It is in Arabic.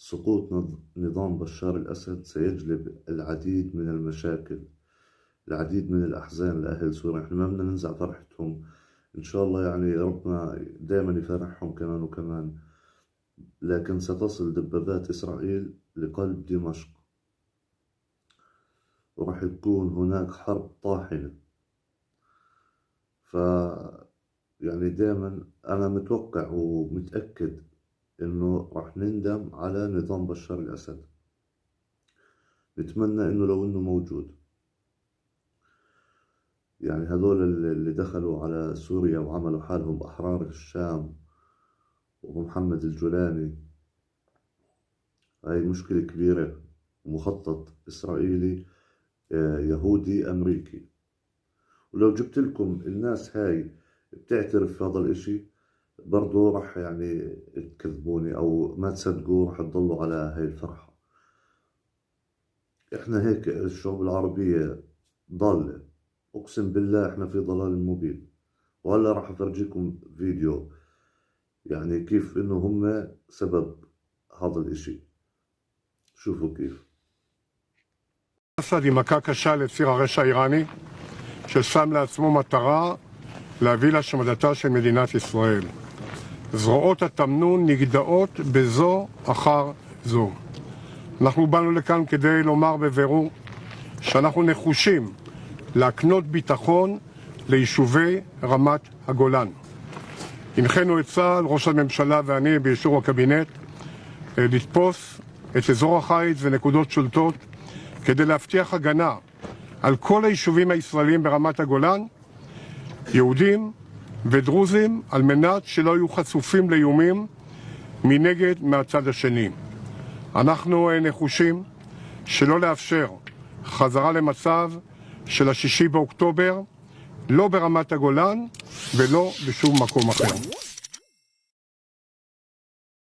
سقوط نظام بشار الأسد سيجلب العديد من المشاكل، العديد من الأحزان لأهل سوريا. إحنا ما بدنا ننزع فرحتهم، إن شاء الله يعني ربنا دائما يفرحهم كمان وكمان، لكن ستصل دبابات إسرائيل لقلب دمشق، وراح يكون هناك حرب طاحنة. يعني دائما أنا متوقع ومتأكد إنه راح نندم على نظام بشار الأسد. نتمنى إنه لو إنه موجود، يعني هذول اللي دخلوا على سوريا وعملوا حالهم أحرار الشام ومحمد الجولاني، هاي مشكلة كبيرة، مخطط إسرائيلي يهودي أمريكي. ولو جبت لكم الناس هاي بتعترف بهذا الاشي برضو راح يعني تكذبوني أو ما تصدقوا، راح تضلوا على هاي الفرحة. إحنا هيك الشعوب العربية ضالة، أقسم بالله إحنا في ضلال مبين. وهلا راح أفرجيكم فيديو يعني كيف إنه هم سبب هذا الاشي. شوفوا كيف. אסד היא מכה קשה לציר הרשע האיראני, ששם לעצמו מטרה להביא להשמדתה של מדינת ישראל. זרועות התמנון נגדעות בזו אחר זו. אנחנו באנו לכאן כדי לומר בבירור שאנחנו נחושים להקנות ביטחון ליישובי רמת הגולן. הנחינו את צה"ל, ראש הממשלה ואני באישור הקבינט, לתפוס את אזור החיץ ונקודות שולטות כדי להבטיח הגנה על כל היישובים הישראלים ברמת הגולן, יהודים ודרוזים, על מנת שלא יהיו חשופים לאיומים מנגד מהצד השני. אנחנו נחושים שלא לאפשר חזרה למצב של ה-6 באוקטובר, לא ברמת הגולן ולא בשום מקום אחר.